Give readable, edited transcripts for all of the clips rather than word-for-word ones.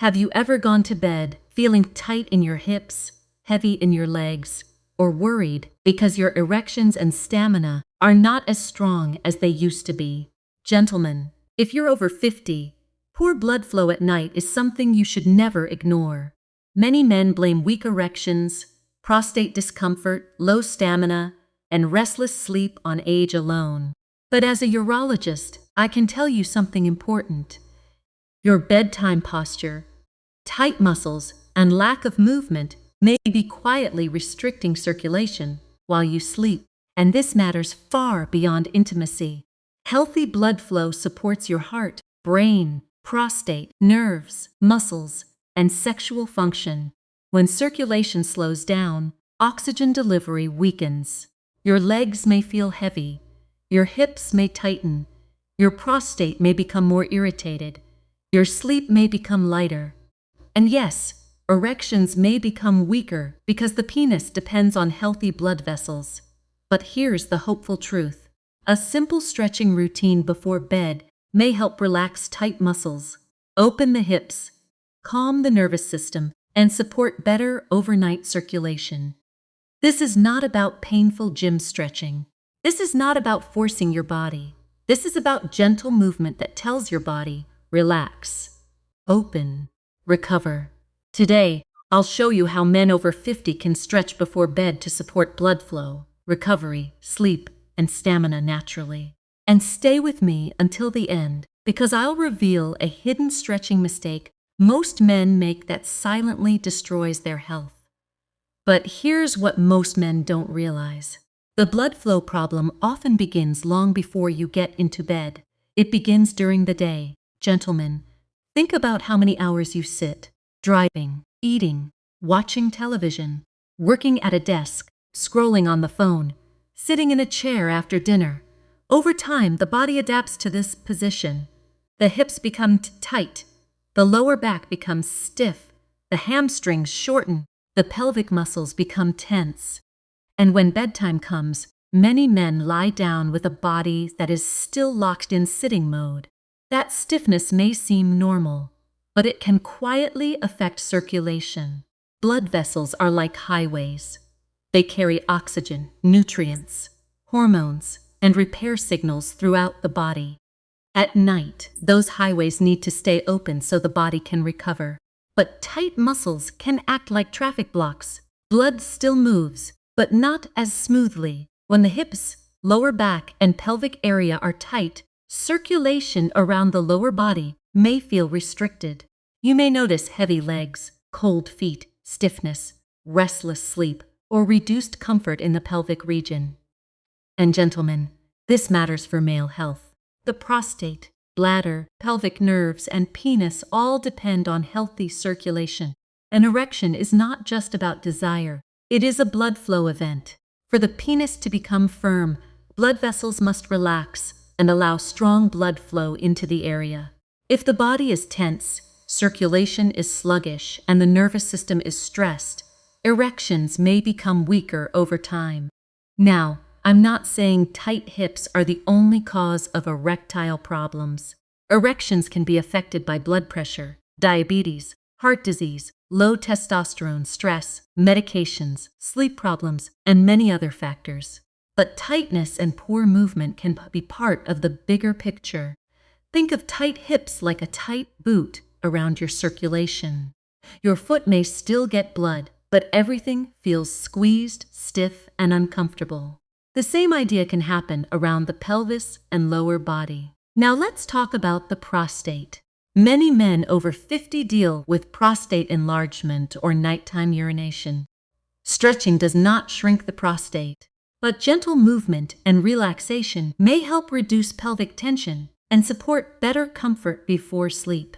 Have you ever gone to bed feeling tight in your hips, heavy in your legs, or worried because your erections and stamina are not as strong as they used to be? Gentlemen, if you're over 50, poor blood flow at night is something you should never ignore. Many men blame weak erections, prostate discomfort, low stamina, and restless sleep on age alone. But as a urologist, I can tell you something important. Your bedtime posture, tight muscles, and lack of movement may be quietly restricting circulation while you sleep, and this matters far beyond intimacy. Healthy blood flow supports your heart, brain, prostate, nerves, muscles, and sexual function. When circulation slows down, oxygen delivery weakens. Your legs may feel heavy, your hips may tighten, your prostate may become more irritated, your sleep may become lighter. And yes, erections may become weaker because the penis depends on healthy blood vessels. But here's the hopeful truth. A simple stretching routine before bed may help relax tight muscles, open the hips, calm the nervous system, and support better overnight circulation. This is not about painful gym stretching. This is not about forcing your body. This is about gentle movement that tells your body, relax, open, recover. Today, I'll show you how men over 50 can stretch before bed to support blood flow, recovery, sleep, and stamina naturally. And stay with me until the end, because I'll reveal a hidden stretching mistake most men make that silently destroys their health. But here's what most men don't realize. The blood flow problem often begins long before you get into bed. It begins during the day. Gentlemen, think about how many hours you sit, driving, eating, watching television, working at a desk, scrolling on the phone, sitting in a chair after dinner. Over time, the body adapts to this position. The hips become tight, the lower back becomes stiff, the hamstrings shorten, the pelvic muscles become tense. And when bedtime comes, many men lie down with a body that is still locked in sitting mode. That stiffness may seem normal, but it can quietly affect circulation. Blood vessels are like highways. They carry oxygen, nutrients, hormones, and repair signals throughout the body. At night, those highways need to stay open so the body can recover. But tight muscles can act like traffic blocks. Blood still moves, but not as smoothly. When the hips, lower back, and pelvic area are tight, circulation around the lower body may feel restricted. You may notice heavy legs, cold feet, stiffness, restless sleep, or reduced comfort in the pelvic region. And gentlemen, this matters for male health. The prostate, bladder, pelvic nerves, and penis all depend on healthy circulation. An erection is not just about desire, it is a blood flow event. For the penis to become firm, blood vessels must relax and allow strong blood flow into the area. If the body is tense, circulation is sluggish, and the nervous system is stressed, erections may become weaker over time. Now, I'm not saying tight hips are the only cause of erectile problems. Erections can be affected by blood pressure, diabetes, heart disease, low testosterone, stress, medications, sleep problems, and many other factors. But tightness and poor movement can be part of the bigger picture. Think of tight hips like a tight boot around your circulation. Your foot may still get blood, but everything feels squeezed, stiff, and uncomfortable. The same idea can happen around the pelvis and lower body. Now let's talk about the prostate. Many men over 50 deal with prostate enlargement or nighttime urination. Stretching does not shrink the prostate, but gentle movement and relaxation may help reduce pelvic tension and support better comfort before sleep.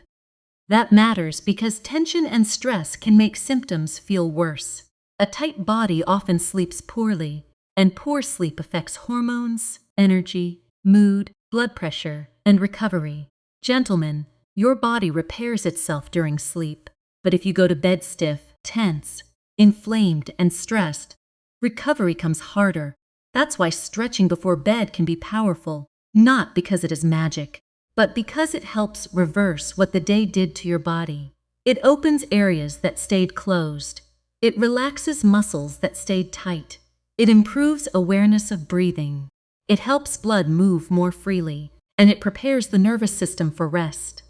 That matters because tension and stress can make symptoms feel worse. A tight body often sleeps poorly, and poor sleep affects hormones, energy, mood, blood pressure, and recovery. Gentlemen, your body repairs itself during sleep, but if you go to bed stiff, tense, inflamed, and stressed, recovery comes harder. That's why stretching before bed can be powerful, not because it is magic, but because it helps reverse what the day did to your body. It opens areas that stayed closed. It relaxes muscles that stayed tight. It improves awareness of breathing. It helps blood move more freely, and it prepares the nervous system for rest.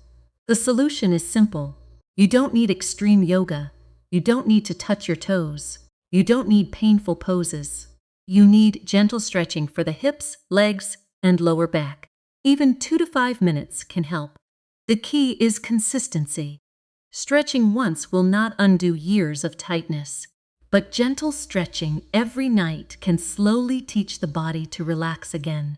The solution is simple. You don't need extreme yoga. You don't need to touch your toes. You don't need painful poses. You need gentle stretching for the hips, legs, and lower back. Even 2 to 5 minutes can help. The key is consistency. Stretching once will not undo years of tightness, but gentle stretching every night can slowly teach the body to relax again.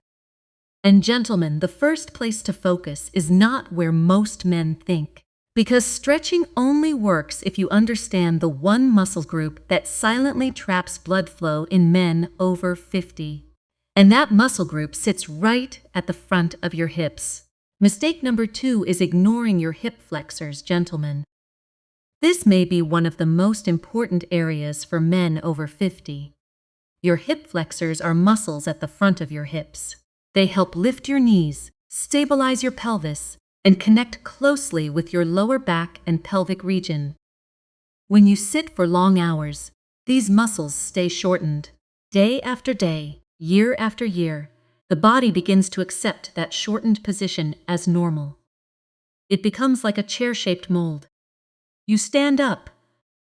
And gentlemen, the first place to focus is not where most men think, because stretching only works if you understand the one muscle group that silently traps blood flow in men over 50. And that muscle group sits right at the front of your hips. Mistake number 2 is ignoring your hip flexors, gentlemen. This may be one of the most important areas for men over 50. Your hip flexors are muscles at the front of your hips. They help lift your knees, stabilize your pelvis, and connect closely with your lower back and pelvic region. When you sit for long hours, these muscles stay shortened. Day after day, year after year, the body begins to accept that shortened position as normal. It becomes like a chair-shaped mold. You stand up,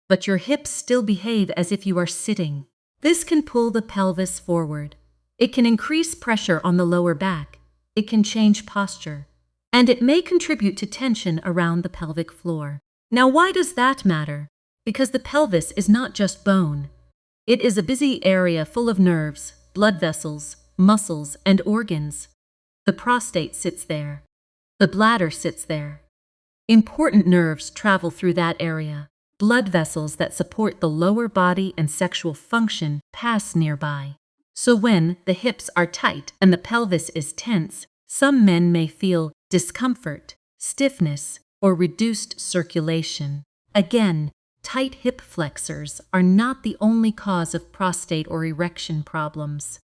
but your hips still behave as if you are sitting. This can pull the pelvis forward. It can increase pressure on the lower back. It can change posture. And it may contribute to tension around the pelvic floor. Now, why does that matter? Because the pelvis is not just bone. It is a busy area full of nerves, blood vessels, muscles, and organs. The prostate sits there. The bladder sits there. Important nerves travel through that area. Blood vessels that support the lower body and sexual function pass nearby. So when the hips are tight and the pelvis is tense, some men may feel discomfort, stiffness, or reduced circulation. Again, tight hip flexors are not the only cause of prostate or erection problems,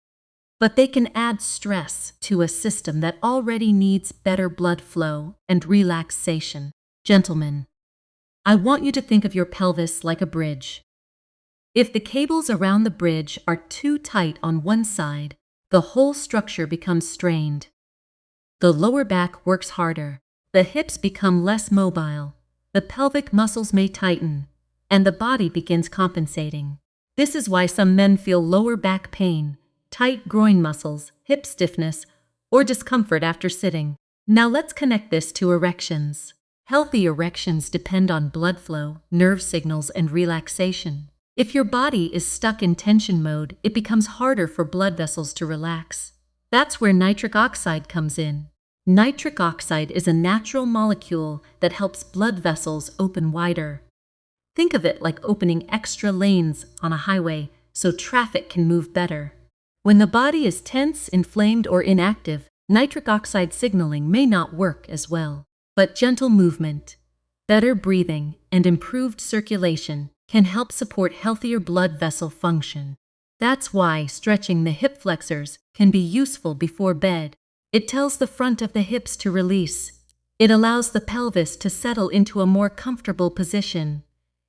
but they can add stress to a system that already needs better blood flow and relaxation. Gentlemen, I want you to think of your pelvis like a bridge. If the cables around the bridge are too tight on one side, the whole structure becomes strained. The lower back works harder, the hips become less mobile, the pelvic muscles may tighten, and the body begins compensating. This is why some men feel lower back pain, tight groin muscles, hip stiffness, or discomfort after sitting. Now let's connect this to erections. Healthy erections depend on blood flow, nerve signals, and relaxation. If your body is stuck in tension mode, it becomes harder for blood vessels to relax. That's where nitric oxide comes in. Nitric oxide is a natural molecule that helps blood vessels open wider. Think of it like opening extra lanes on a highway so traffic can move better. When the body is tense, inflamed, or inactive, nitric oxide signaling may not work as well. But gentle movement, better breathing, and improved circulation can help support healthier blood vessel function. That's why stretching the hip flexors can be useful before bed. It tells the front of the hips to release. It allows the pelvis to settle into a more comfortable position.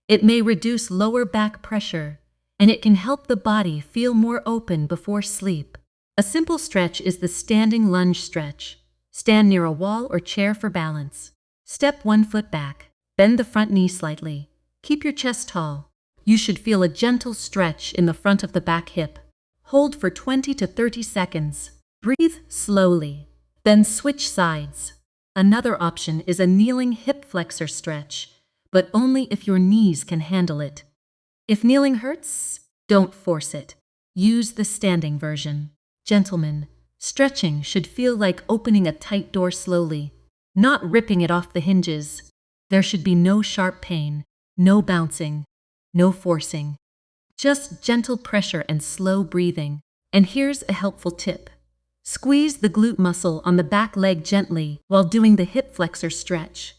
It may reduce lower back pressure, and it can help the body feel more open before sleep. A simple stretch is the standing lunge stretch. Stand near a wall or chair for balance. Step 1 foot back. Bend the front knee slightly. Keep your chest tall. You should feel a gentle stretch in the front of the back hip. Hold for 20 to 30 seconds. Breathe slowly. Then switch sides. Another option is a kneeling hip flexor stretch, but only if your knees can handle it. If kneeling hurts, don't force it. Use the standing version. Gentlemen, stretching should feel like opening a tight door slowly, not ripping it off the hinges. There should be no sharp pain, no bouncing, no forcing. Just gentle pressure and slow breathing. And here's a helpful tip. Squeeze the glute muscle on the back leg gently while doing the hip flexor stretch.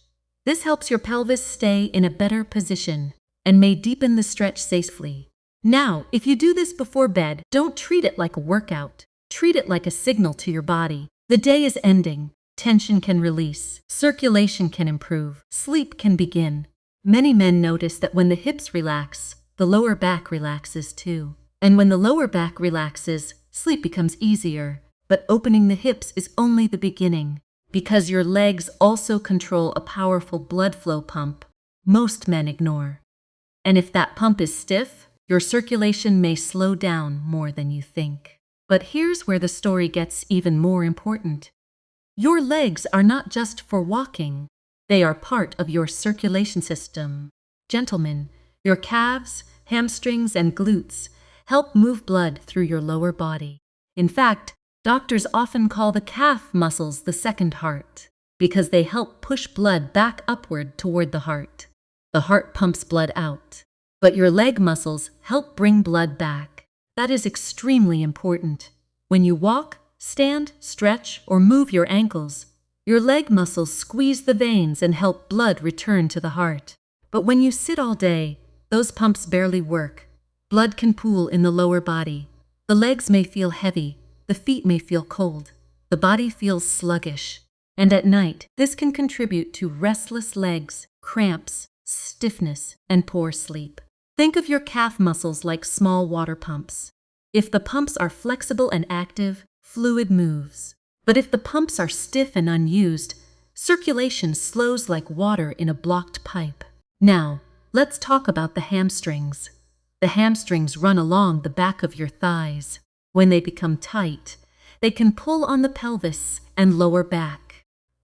This helps your pelvis stay in a better position and may deepen the stretch safely. Now, if you do this before bed, don't treat it like a workout. Treat it like a signal to your body. The day is ending. Tension can release. Circulation can improve. Sleep can begin. Many men notice that when the hips relax, the lower back relaxes too. And when the lower back relaxes, sleep becomes easier. But opening the hips is only the beginning, because your legs also control a powerful blood flow pump most men ignore. And if that pump is stiff, your circulation may slow down more than you think. But here's where the story gets even more important. Your legs are not just for walking. They are part of your circulation system. Gentlemen, your calves, hamstrings, and glutes help move blood through your lower body. In fact, doctors often call the calf muscles the second heart because they help push blood back upward toward the heart. The heart pumps blood out, but your leg muscles help bring blood back. That is extremely important. When you walk, stand, stretch, or move your ankles, your leg muscles squeeze the veins and help blood return to the heart. But when you sit all day, those pumps barely work. Blood can pool in the lower body. The legs may feel heavy, the feet may feel cold, the body feels sluggish. And at night, this can contribute to restless legs, cramps, stiffness, and poor sleep. Think of your calf muscles like small water pumps. If the pumps are flexible and active, fluid moves. But if the pumps are stiff and unused, circulation slows like water in a blocked pipe. Now, let's talk about the hamstrings. The hamstrings run along the back of your thighs. When they become tight, they can pull on the pelvis and lower back.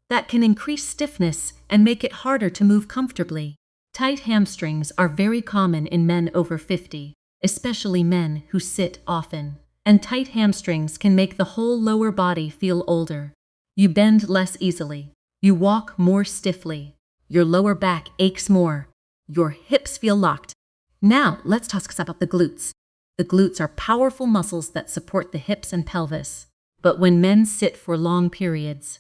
That can increase stiffness and make it harder to move comfortably. Tight hamstrings are very common in men over 50, especially men who sit often. And tight hamstrings can make the whole lower body feel older. You bend less easily. You walk more stiffly. Your lower back aches more. Your hips feel locked. Now, let's talk about the glutes. The glutes are powerful muscles that support the hips and pelvis. But when men sit for long periods,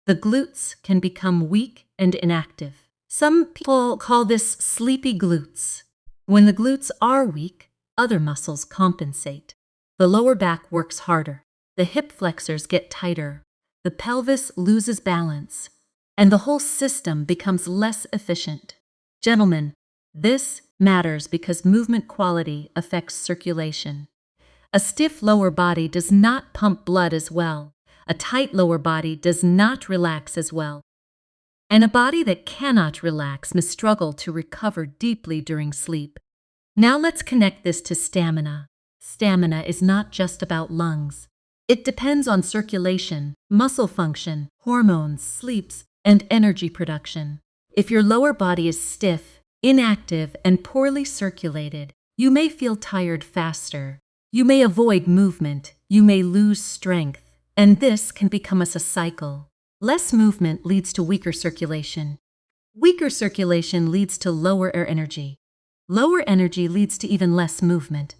the glutes can become weak and inactive. Some people call this sleepy glutes. When the glutes are weak, other muscles compensate. The lower back works harder. The hip flexors get tighter. The pelvis loses balance. And the whole system becomes less efficient. Gentlemen, this matters because movement quality affects circulation. A stiff lower body does not pump blood as well. A tight lower body does not relax as well. And a body that cannot relax may struggle to recover deeply during sleep. Now let's connect this to stamina. Stamina is not just about lungs. It depends on circulation, muscle function, hormones, sleeps, and energy production. If your lower body is stiff, inactive, and poorly circulated, you may feel tired faster. You may avoid movement. You may lose strength. And this can become a cycle. Less movement leads to weaker circulation. Weaker circulation leads to lower energy. Lower energy leads to even less movement.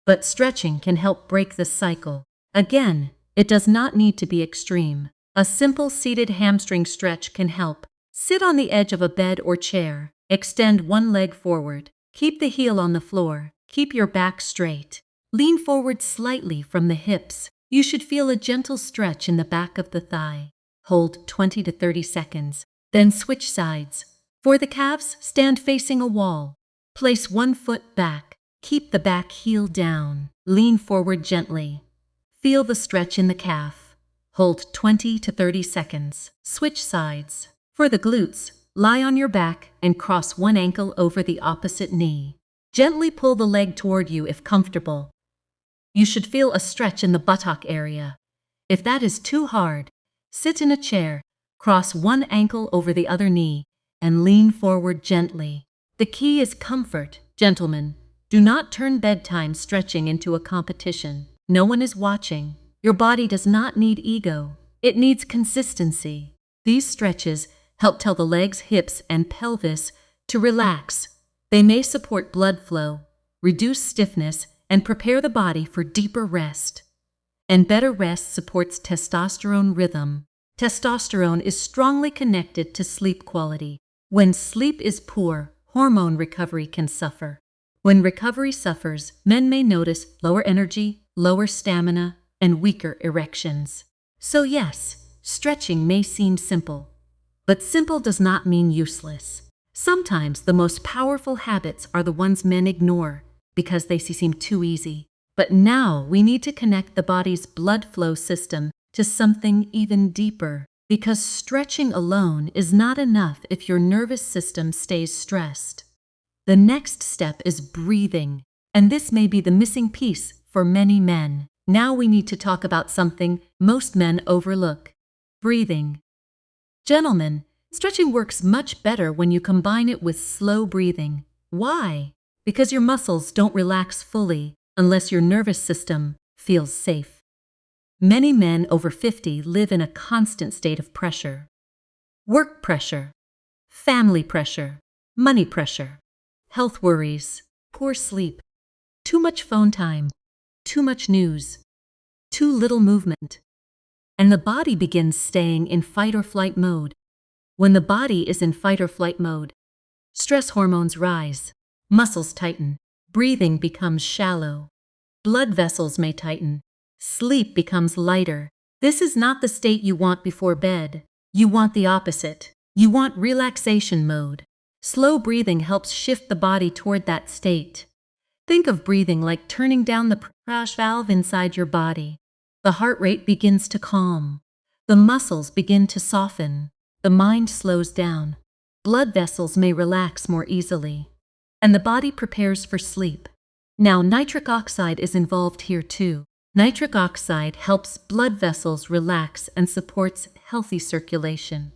But stretching can help break this cycle. Again, it does not need to be extreme. A simple seated hamstring stretch can help. Sit on the edge of a bed or chair. Extend one leg forward. Keep the heel on the floor. Keep your back straight. Lean forward slightly from the hips. You should feel a gentle stretch in the back of the thigh. Hold 20 to 30 seconds. Then switch sides. For the calves, stand facing a wall. Place one foot back. Keep the back heel down. Lean forward gently. Feel the stretch in the calf. Hold 20 to 30 seconds. Switch sides. For the glutes, lie on your back and cross one ankle over the opposite knee. Gently pull the leg toward you if comfortable. You should feel a stretch in the buttock area. If that is too hard, sit in a chair, cross one ankle over the other knee, and lean forward gently. The key is comfort, gentlemen. Do not turn bedtime stretching into a competition. No one is watching. Your body does not need ego. It needs consistency. These stretches help tell the legs, hips, and pelvis to relax. They may support blood flow, reduce stiffness, and prepare the body for deeper rest. And better rest supports testosterone rhythm. Testosterone is strongly connected to sleep quality. When sleep is poor, hormone recovery can suffer. When recovery suffers, men may notice lower energy, lower stamina, and weaker erections. So yes, stretching may seem simple, but simple does not mean useless. Sometimes the most powerful habits are the ones men ignore because they seem too easy. But now we need to connect the body's blood flow system to something even deeper, because stretching alone is not enough if your nervous system stays stressed. The next step is breathing, and this may be the missing piece for many men. Now we need to talk about something most men overlook: breathing. Gentlemen, stretching works much better when you combine it with slow breathing. Why? Because your muscles don't relax fully unless your nervous system feels safe. Many men over 50 live in a constant state of pressure. Work pressure, family pressure, money pressure, health worries, poor sleep, too much phone time, too much news, too little movement. And the body begins staying in fight or flight mode. When the body is in fight or flight mode, stress hormones rise, muscles tighten, breathing becomes shallow, blood vessels may tighten, sleep becomes lighter. This is not the state you want before bed. You want the opposite. You want relaxation mode. Slow breathing helps shift the body toward that state. Think of breathing like turning down the crash valve inside your body. The heart rate begins to calm. The muscles begin to soften. The mind slows down. Blood vessels may relax more easily. And the body prepares for sleep. Now, nitric oxide is involved here too. Nitric oxide helps blood vessels relax and supports healthy circulation.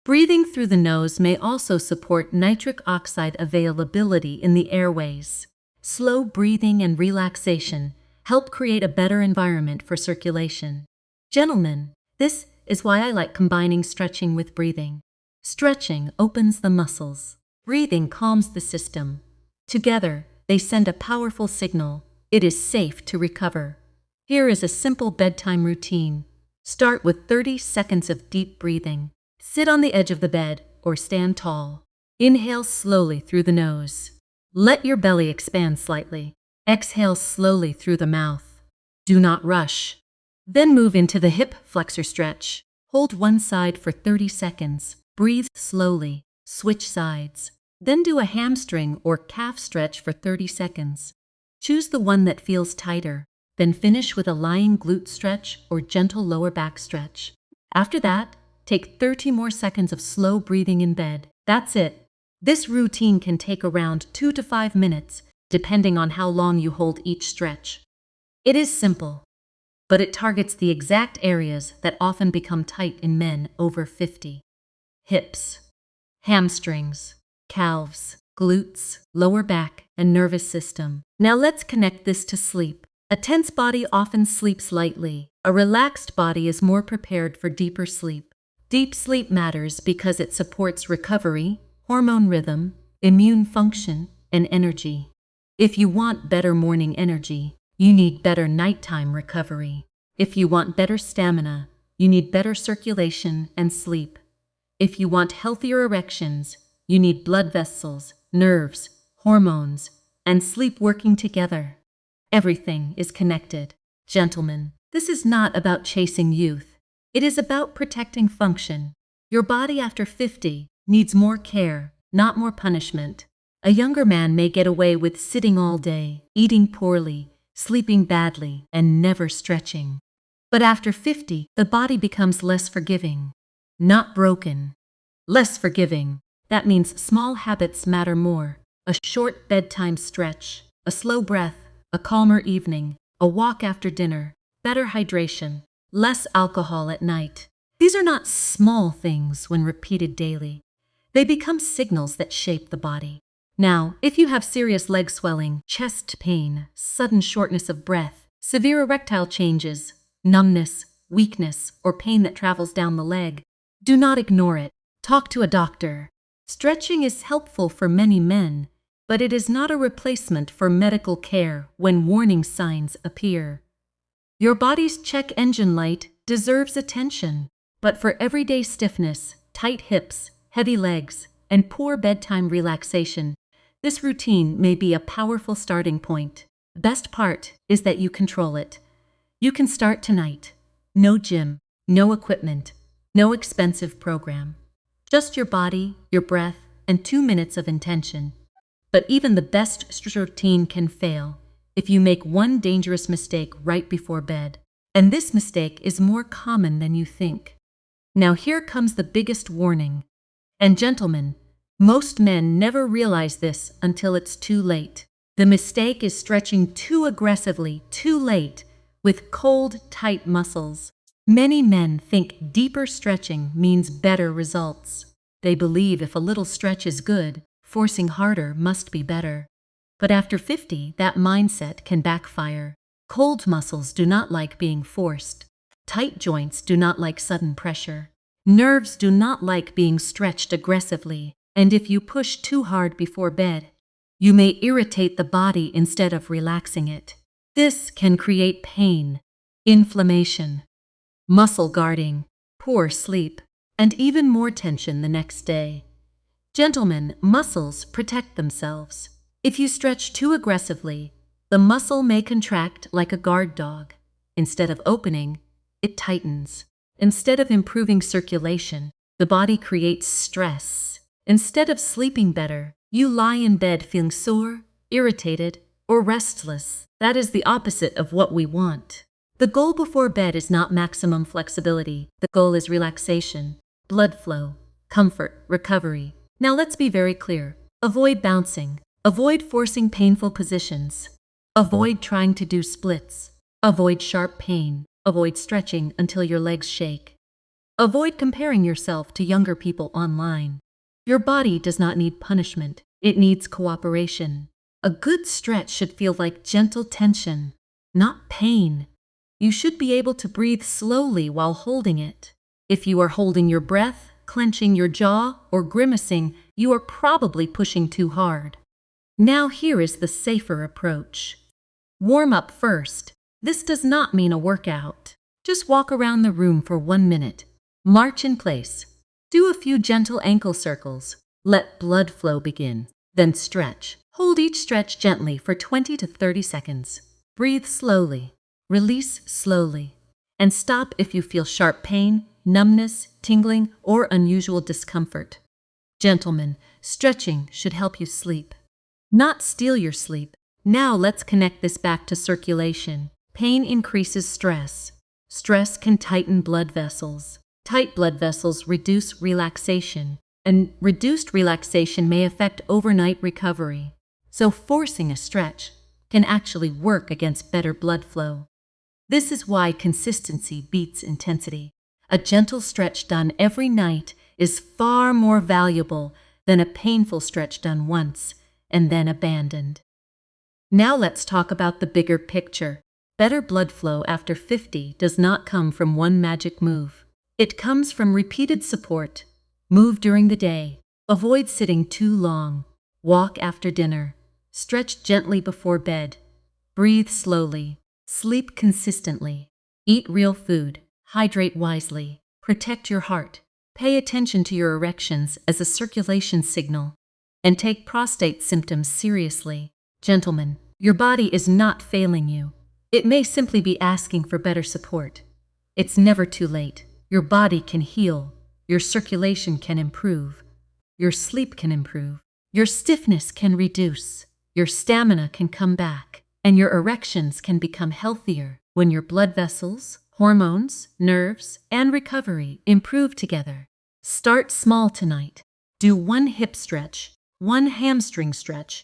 Breathing through the nose may also support nitric oxide availability in the airways. Slow breathing and relaxation help create a better environment for circulation. Gentlemen, this is why I like combining stretching with breathing. Stretching opens the muscles. Breathing calms the system. Together, they send a powerful signal. It is safe to recover. Here is a simple bedtime routine. Start with 30 seconds of deep breathing. Sit on the edge of the bed or stand tall. Inhale slowly through the nose. Let your belly expand slightly. Exhale slowly through the mouth. Do not rush. Then move into the hip flexor stretch. Hold one side for 30 seconds. Breathe slowly. Switch sides. Then do a hamstring or calf stretch for 30 seconds. Choose the one that feels tighter. Then finish with a lying glute stretch or gentle lower back stretch. After that, take 30 more seconds of slow breathing in bed. That's it. This routine can take around 2 to 5 minutes, depending on how long you hold each stretch. It is simple, but it targets the exact areas that often become tight in men over 50. Hips, hamstrings, calves, glutes, lower back, and nervous system. Now let's connect this to sleep. A tense body often sleeps lightly. A relaxed body is more prepared for deeper sleep. Deep sleep matters because it supports recovery, hormone rhythm, immune function, and energy. If you want better morning energy, you need better nighttime recovery. If you want better stamina, you need better circulation and sleep. If you want healthier erections, you need blood vessels, nerves, hormones, and sleep working together. Everything is connected. Gentlemen, this is not about chasing youth. It is about protecting function. Your body after 50 needs more care, not more punishment. A younger man may get away with sitting all day, eating poorly, sleeping badly, and never stretching. But after 50, the body becomes less forgiving. Not broken. Less forgiving. That means small habits matter more. A short bedtime stretch, a slow breath, a calmer evening, a walk after dinner, better hydration, less alcohol at night. These are not small things when repeated daily. They become signals that shape the body. Now, if you have serious leg swelling, chest pain, sudden shortness of breath, severe erectile changes, numbness, weakness, or pain that travels down the leg, do not ignore it. Talk to a doctor. Stretching is helpful for many men, but it is not a replacement for medical care when warning signs appear. Your body's check engine light deserves attention, but for everyday stiffness, tight hips, heavy legs, and poor bedtime relaxation, this routine may be a powerful starting point. The best part is that you control it. You can start tonight. No gym, no equipment, no expensive program. Just your body, your breath, and 2 minutes of intention. But even the best routine can fail if you make one dangerous mistake right before bed. And this mistake is more common than you think. Now here comes the biggest warning. And gentlemen, most men never realize this until it's too late. The mistake is stretching too aggressively, too late, with cold, tight muscles. Many men think deeper stretching means better results. They believe if a little stretch is good, forcing harder must be better. But after 50, that mindset can backfire. Cold muscles do not like being forced. Tight joints do not like sudden pressure. Nerves do not like being stretched aggressively. And if you push too hard before bed, you may irritate the body instead of relaxing it. This can create pain, inflammation, muscle guarding, poor sleep, and even more tension the next day. Gentlemen, muscles protect themselves. If you stretch too aggressively, the muscle may contract like a guard dog. Instead of opening, it tightens. Instead of improving circulation, the body creates stress. Instead of sleeping better, you lie in bed feeling sore, irritated, or restless. That is the opposite of what we want. The goal before bed is not maximum flexibility. The goal is relaxation, blood flow, comfort, recovery. Now let's be very clear. Avoid bouncing. Avoid forcing painful positions. Avoid trying to do splits. Avoid sharp pain. Avoid stretching until your legs shake. Avoid comparing yourself to younger people online. Your body does not need punishment. It needs cooperation. A good stretch should feel like gentle tension, not pain. You should be able to breathe slowly while holding it. If you are holding your breath, clenching your jaw, or grimacing, you are probably pushing too hard. Now here is the safer approach. Warm up first. This does not mean a workout. Just walk around the room for 1 minute. March in place. Do a few gentle ankle circles. Let blood flow begin. Then stretch. Hold each stretch gently for 20 to 30 seconds. Breathe slowly. Release slowly. And stop if you feel sharp pain, numbness, tingling, or unusual discomfort. Gentlemen, stretching should help you sleep, not steal your sleep. Now let's connect this back to circulation. Pain increases stress. Stress can tighten blood vessels. Tight blood vessels reduce relaxation, and reduced relaxation may affect overnight recovery. So forcing a stretch can actually work against better blood flow. This is why consistency beats intensity. A gentle stretch done every night is far more valuable than a painful stretch done once and then abandoned. Now let's talk about the bigger picture. Better blood flow after 50 does not come from one magic move. It comes from repeated support. Move during the day. Avoid sitting too long. Walk after dinner. Stretch gently before bed. Breathe slowly. Sleep consistently. Eat real food. Hydrate wisely. Protect your heart. Pay attention to your erections as a circulation signal. And take prostate symptoms seriously. Gentlemen, your body is not failing you. It may simply be asking for better support. It's never too late. Your body can heal. Your circulation can improve. Your sleep can improve. Your stiffness can reduce. Your stamina can come back. And your erections can become healthier when your blood vessels, hormones, nerves, and recovery improve together. Start small tonight. Do 1 hip stretch, 1 hamstring stretch,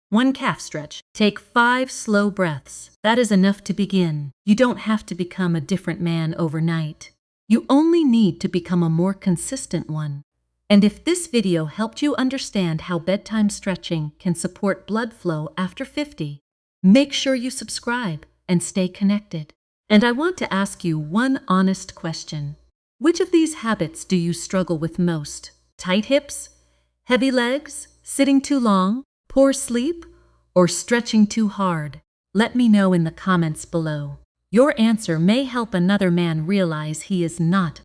1 calf stretch. Take 5 slow breaths. That is enough to begin. You don't have to become a different man overnight. You only need to become a more consistent one. And if this video helped you understand how bedtime stretching can support blood flow after 50, make sure you subscribe and stay connected. And I want to ask you one honest question. Which of these habits do you struggle with most? Tight hips? Heavy legs? Sitting too long? Poor sleep? Or stretching too hard? Let me know in the comments below. Your answer may help another man realize he is not